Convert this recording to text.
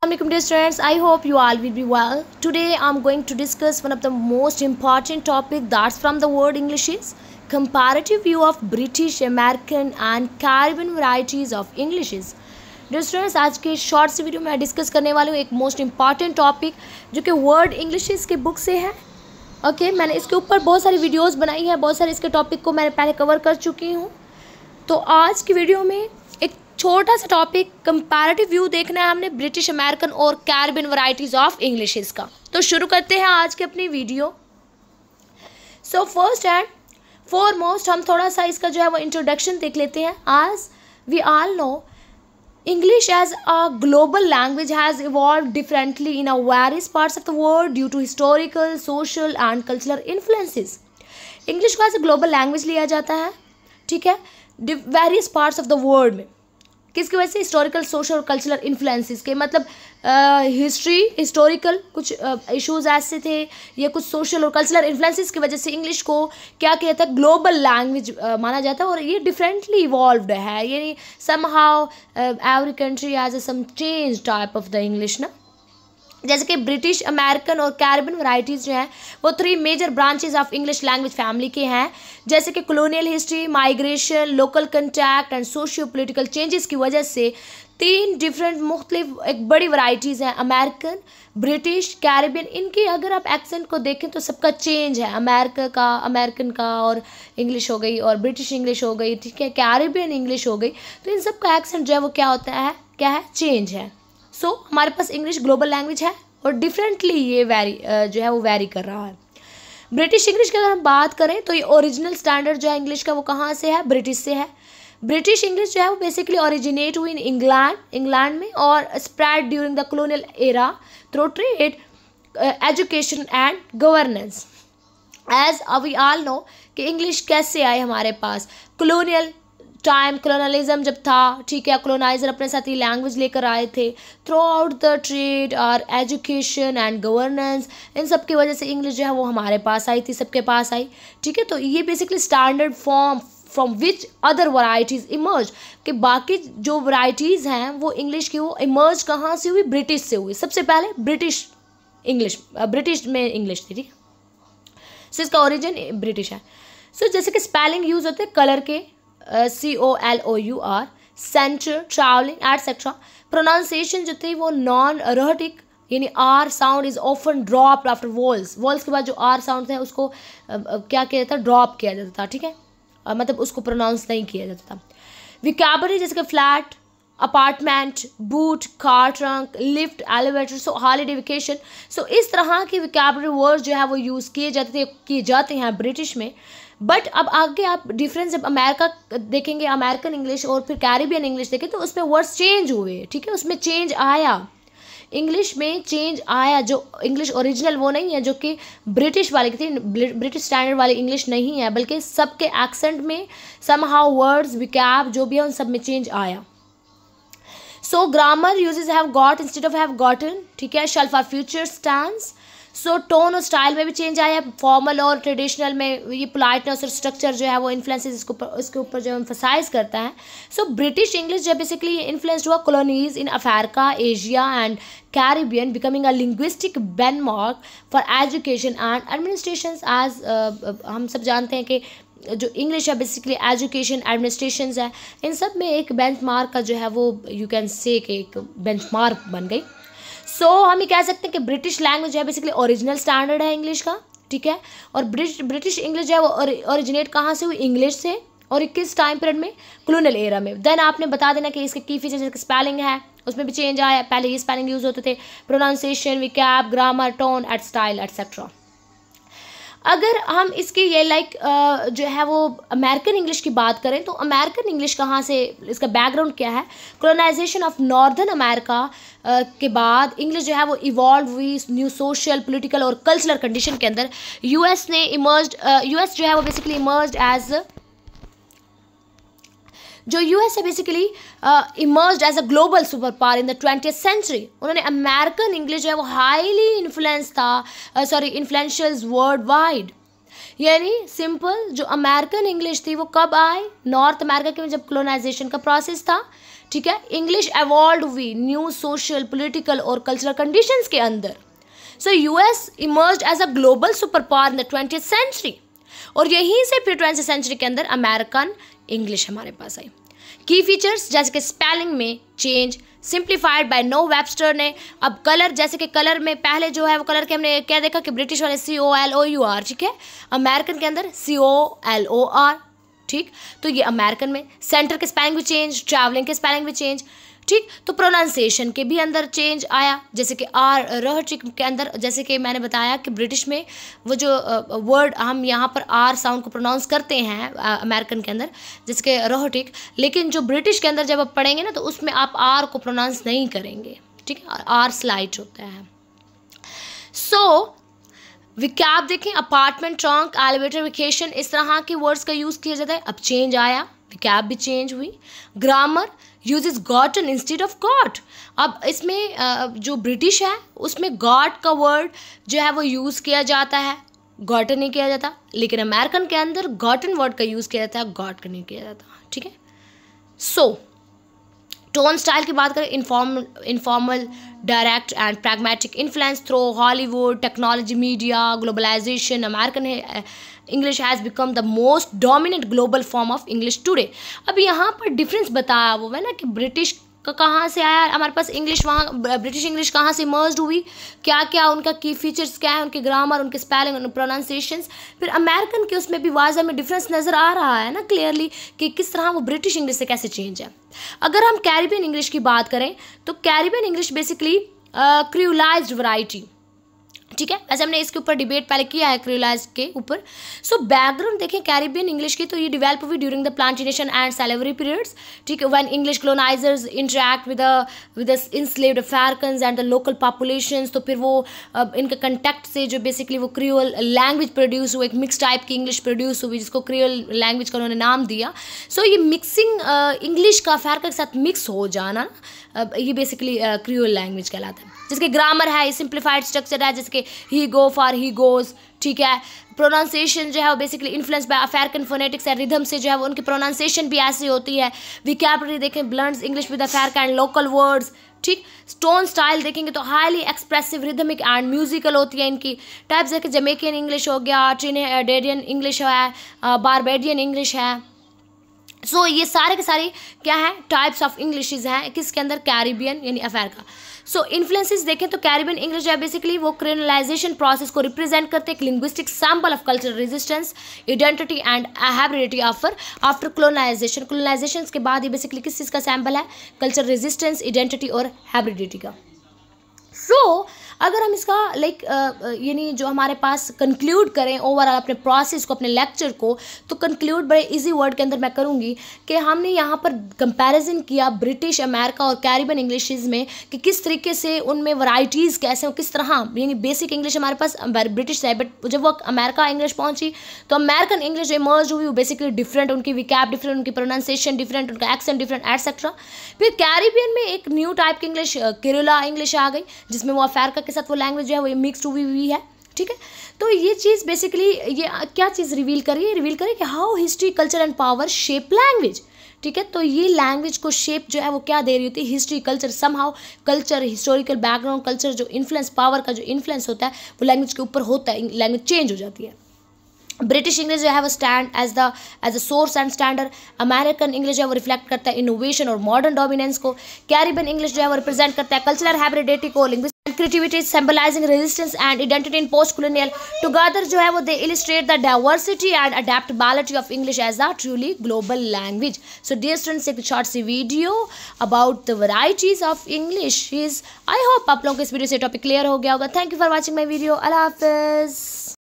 Assalamualaikum dear students, I hope you all will be well. Today I'm going to discuss one of the most important topic that's from the word English is comparative view of British, American and Caribbean varieties of Englishes. Dear students, आज के short सी video में discuss करने वाली हूँ एक most important topic जो कि वर्ड इंग्लिशेस के बुक से है. ओके मैंने इसके ऊपर बहुत सारी वीडियोस बनाई है, बहुत सारे इसके टॉपिक को मैंने पहले कवर कर चुकी हूँ. तो आज की वीडियो में एक छोटा सा टॉपिक कंपैरेटिव व्यू देखना है हमने ब्रिटिश, अमेरिकन और कैरिबियन वैरायटीज ऑफ इंग्लिशेस का. तो शुरू करते हैं आज की अपनी video. So first and foremost हम थोड़ा सा इसका जो है वो इंट्रोडक्शन देख लेते हैं. आज we all know English as a global language has evolved differently in various parts of the world due to historical, social and cultural influences. English को as a global language लिया जाता है, ठीक है, various parts of the world में. किसकी वजह से? हिस्टोरिकल, सोशल और कल्चरल इन्फ्लुएंसेस के, मतलब हिस्ट्री, हिस्टोरिकल कुछ इश्यूज ऐसे थे या कुछ सोशल और कल्चरल इन्फ्लुएंसेस की वजह से इंग्लिश को क्या कहता है, ग्लोबल लैंग्वेज माना जाता है. और ये डिफरेंटली इवॉल्व्ड है, यानी somehow every country has a some change type of the English ना. जैसे कि ब्रिटिश, अमेरिकन और कैरिबियन वैरायटीज़ जो हैं वो 3 major branches of English language family के हैं. जैसे कि colonial history, migration, local contact and socio political changes की वजह से 3 डिफरेंट मुख्तलिफ एक बड़ी वैरायटीज़ हैं, अमेरिकन, ब्रिटिश, कैरिबियन. इनकी अगर आप एक्सेंट को देखें तो सबका चेंज है. अमेरिकन का और इंग्लिश हो गई, और ब्रिटिश इंग्लिश हो गई, ठीक है, कैरिबियन इंग्लिश हो गई. तो इन सब का एक्सेंट जो है वो क्या होता है, क्या है, चेंज है. सो हमारे पास इंग्लिश ग्लोबल लैंग्वेज है और डिफरेंटली ये जो है वो वेरी कर रहा है. ब्रिटिश इंग्लिश की अगर हम बात करें तो ये ओरिजिनल स्टैंडर्ड जो है इंग्लिश का वो कहाँ से है, ब्रिटिश से है. ब्रिटिश इंग्लिश जो है वो बेसिकली ओरिजिनेट हुई इन इंग्लैंड में और spread during the colonial era through trade, education and governance. As we all know कि इंग्लिश कैसे आए हमारे पास, कॉलोनियल टाइम, कॉलोनलिज्म जब था, ठीक है, कॉलोनाइजर अपने साथ ये लैंग्वेज लेकर आए थे. थ्रू आउट द ट्रेड और एजुकेशन एंड गवर्नेंस, इन सब की वजह से इंग्लिश जो है वो हमारे पास आई थी, सबके पास आई, ठीक है. तो ये basically standard form from which other varieties emerge, कि बाकी जो वैरायटीज़ हैं वो इंग्लिश की वो इमर्ज कहाँ से हुई, ब्रिटिश से हुई. सबसे पहले ब्रिटिश में इंग्लिश थी, ठीक है. सो इसका ओरिजिन ब्रिटिश है. सो जैसे कि स्पेलिंग यूज़ होते हैं कलर के, COLOUR, centre, travelling etcetera. Pronunciation जो थी वो नॉन रॉटिक, यानी R sound is often dropped after vowels के बाद जो आर साउंड है उसको क्या किया जाता, ड्रॉप किया जाता था, ठीक है, मतलब उसको प्रोनाउंस नहीं किया जाता था. विकैबुलरी जैसे कि flat, apartment, boot, car, trunk, lift, elevator, so holiday, vacation. So इस तरह के विकैबुलरी वर्ड जो है वो यूज़ किए जाते हैं ब्रिटिश में. बट अब आगे आप डिफरेंस जब अमेरिका देखेंगे, अमेरिकन इंग्लिश और फिर कैरिबियन इंग्लिश देखें तो उसमें वर्ड्स चेंज हुए, ठीक है, उसमें चेंज आया, इंग्लिश में चेंज आया. जो इंग्लिश ओरिजिनल वो नहीं है जो कि ब्रिटिश वाली की थी, ब्रिटिश स्टैंडर्ड वाली इंग्लिश नहीं है, बल्कि सबके एक्सेंट में समहाउ वर्ड्स, विकैब जो भी है उन सब में चेंज आया. So grammar uses have got instead of have gotten, ठीक है, shall for future stands. So tone और स्टाइल में भी चेंज आया. फॉर्मल और ट्रेडिशनल में ये पोलाइटनेस और स्ट्रक्चर जो है वो इन्फ्लुएंसेस इसके ऊपर जो एम्फसाइज करता है. सो ब्रिटिश इंग्लिश जो बेसिकली इन्फ्लुएंस्ड हुआ colonies in Africa, Asia and Caribbean, becoming a linguistic benchmark for education and administration. As हम सब जानते हैं कि जो इंग्लिश है बेसिकली एजुकेशन, एडमिनिस्ट्रेशन है, इन सब में एक बेंचमार्क का जो है वो यू कैन से कि एक बेंचमार्क बन गई. सो हम ये कह सकते हैं कि ब्रिटिश लैंग्वेज जो है बेसिकली ओरिजिनल स्टैंडर्ड है इंग्लिश का, ठीक है. और ब्रिटिश इंग्लिश जो है वो ओरिजिनेट कहाँ से हुई, इंग्लिश से, और किस टाइम पीरियड में, कॉलोनियल एरा में. देन आपने बता देना कि इसके की फीचर्स, जैसे स्पेलिंग है उसमें भी चेंज आया. पहले ये स्पेलिंग यूज़ होते थे, pronunciation, vocab, grammar, tone et style etcetera. अगर हम इसकी ये जो है वो अमेरिकन इंग्लिश की बात करें तो अमेरिकन इंग्लिश कहाँ से, इसका बैकग्राउंड क्या है. कॉलोनाइजेशन ऑफ नॉर्दर्न अमेरिका के बाद इंग्लिश जो है वो इवॉल्व हुई न्यू सोशल, पॉलिटिकल और कल्चरल कंडीशन के अंदर. यूएस जो है वो बेसिकली इमर्ज्ड एज, जो यूएस है basically emerged as a global super power in the 20th century. उन्होंने अमेरिकन इंग्लिश जो है वो हाईली इन्फ्लुएंशियल वर्ल्ड वाइड. यानी सिंपल जो अमेरिकन इंग्लिश थी वो कब आई, नॉर्थ अमेरिका के में जब कॉलोनाइजेशन का प्रोसेस था, ठीक है, इंग्लिश एवॉल्व हुई न्यू सोशल, पॉलिटिकल और कल्चरल कंडीशंस के अंदर। So US emerged as a global super power in the 20th century, और यहीं से फिर 20th सेंचुरी के अंदर अमेरिकन इंग्लिश हमारे पास आई। की फीचर्स जैसे कि स्पेलिंग में change, simplified by Noah Webster ने। अब कलर, जैसे कि कलर में पहले जो है वो कलर के हमने क्या देखा कि ब्रिटिश वाले COLOUR, ठीक है, अमेरिकन के अंदर COLOR, ठीक। तो ये अमेरिकन में सेंटर के स्पेलिंग भी चेंज, ट्रैवलिंग के स्पेलिंग भी चेंज, ठीक। तो प्रोनाउंसिएशन के भी अंदर चेंज आया, जैसे कि रह के अंदर, जैसे कि मैंने बताया कि ब्रिटिश में वो जो वर्ड हम यहाँ पर R साउंड को प्रोनाउंस करते हैं अमेरिकन के अंदर, जैसे कि रह, लेकिन जो ब्रिटिश के अंदर जब आप पढ़ेंगे ना तो उसमें आप R को प्रोनाउंस नहीं करेंगे, ठीक है, R स्लाइट होता है। सो विकैब देखें, अपार्टमेंट, ट्रंक, एलिवेटर, वेकेशन, इस तरह के वर्ड्स का यूज़ किया जाता है। अब चेंज आया, विकैब भी चेंज हुई। Grammar uses gotten instead of got. अब इसमें जो ब्रिटिश है उसमें गॉट का वर्ड जो है वो यूज़ किया जाता है, गॉटन नहीं किया जाता, लेकिन अमेरिकन के अंदर गॉटन वर्ड का यूज़ किया जाता है, गॉट का नहीं किया जाता, ठीक है। सो टोन स्टाइल की बात करें, informal, direct and pragmatic, influence through Hollywood, technology, media, globalisation, American English has become the most dominant global form of English today. अब यहाँ पर डिफरेंस बताया वो है ना कि ब्रिटिश का कहाँ से आया हमारे पास इंग्लिश, वहाँ ब्रिटिश इंग्लिश कहाँ से इमर्ज्ड हुई, क्या क्या उनका की फीचर्स क्या है, उनके ग्रामर, उनके स्पेलिंग, उनके प्रोनाउंसिएशंस। फिर अमेरिकन के उसमें भी वाज़ह में डिफरेंस नज़र आ रहा है ना क्लियरली कि किस तरह वो ब्रिटिश इंग्लिश से कैसे चेंज है। अगर हम कैरिबियन इंग्लिश की बात करें तो कैरिबियन इंग्लिश बेसिकली क्रियोलाइज्ड वैरायटी, ठीक है, वैसे हमने इसके ऊपर डिबेट पहले किया है क्रियोलाइज के ऊपर। सो बैकग्राउंड देखें कैरिबियन इंग्लिश की, तो ये डेवलप हुई during the plantation and slavery periods, ठीक है, when English colonisers interact with the enslaved Africans and the local populations. तो फिर वो इनके कंटेक्ट से जो बेसिकली वो क्रियोल लैंग्वेज प्रोड्यूस हुई, एक मिक्स टाइप की इंग्लिश प्रोड्यूस हुई जिसको क्रियोल लैंग्वेज का उन्होंने नाम दिया। सो ये मिक्सिंग इंग्लिश का अफ्रीका के साथ मिक्स हो जाना, ये बेसिकली क्रियोल लैंग्वेज कहलाता है, जिसके ग्रामर है, सिंप्लीफाइड स्ट्रक्चर है, जैसे कि ही गो फॉर ही गोज, ठीक है। प्रोनाउंसिएशन जो है वो basically influence by African phonetics and rhythm से जो है वो उनकी प्रोनाउंसिएशन भी ऐसी होती है। विकैबुलरी देखें, blends English with Africa and local words, ठीक। टोन स्टाइल देखेंगे तो highly expressive, rhythmic and musical होती है इनकी। टाइप्स देखें, जमैकियन इंग्लिश हो गया, ट्रिनिडेडियन इंग्लिश है, बारबेडियन इंग्लिश है। सो ये सारे के सारे क्या है, टाइप्स ऑफ इंग्लिशेस हैं किसके अंदर, कैरिबियन यानी अफ्रीका। सो इन्फ्लुएंसेस देखें तो कैरिबियन इंग्लिश जो है बेसिकली वो क्रियोलाइजेशन प्रोसेस को रिप्रेजेंट करते हैं, एक linguistic sample of cultural resistance, identity and hybridity after colonization. Colonization के बाद ये बेसिकली किस चीज़ का सैम्पल है, कल्चरल रेजिस्टेंस, आइडेंटिटी और हैबिलिटी का। सो अगर हम इसका यानी जो हमारे पास कंक्लूड करें ओवरऑल अपने प्रोसेस को, अपने लेक्चर को, तो कंक्लूड बड़े इजी वर्ड के अंदर मैं करूँगी कि हमने यहाँ पर कंपैरिजन किया ब्रिटिश, अमेरिका और कैरिबियन इंग्लिशेस में कि किस तरीके से उनमें वैरायटीज़ कैसे हो, किस तरह, यानी बेसिक इंग्लिश हमारे पास ब्रिटिश है, बट जब वो अमेरिका इंग्लिश पहुँची तो अमेरिकन इंग्लिश इमर्ज हुई, वो बेसिकली डिफरेंट, उनकी विकैब डिफरेंट, उनकी प्रोनाउंसिएशन डिफरेंट, उनका एक्सेंट डिफरेंट एटसेट्रा। फिर कैरिबियन में एक न्यू टाइप की इंग्लिश, क्रियोला इंग्लिश आ गई, जिसमें वो अफ्रीका के साथ वो लैंग्वेज जो है वो मिक्स्ड हुई है, ठीक है। तो ये चीज़ बेसिकली ये क्या चीज़ रिवील करिए कि how history, culture and power shape language, ठीक है। तो ये लैंग्वेज को शेप जो है वो क्या दे रही होती है, history, culture, somehow culture, historical background, culture जो इन्फ्लुएंस, पावर का जो इन्फ्लुएंस होता है वो लैंग्वेज के ऊपर होता है, लैंग्वेज चेंज हो जाती है। ब्रिटिश इंग्लिश जो है वो stand as a source and standard, American English जो है वो रिफ्लेक्ट करता है इनोवेशन और मॉडर्न डोमिनेंस को, कैरिबियन इंग्लिश जो है वो रिप्रेजेंट करता है कल्चरल हैबिलिटी को, linguistic creativity, symbolizing resistance and identity in post colonial. Together जो है वो they illustrate the diversity and adaptability of English as a truly global language. So dear students, एक शॉर्ट सी video about the varieties of English is, I hope आप लोगों को इस video से टॉपिक क्लियर हो गया होगा। Thank you for watching my video. अल्लाह हाफिज़।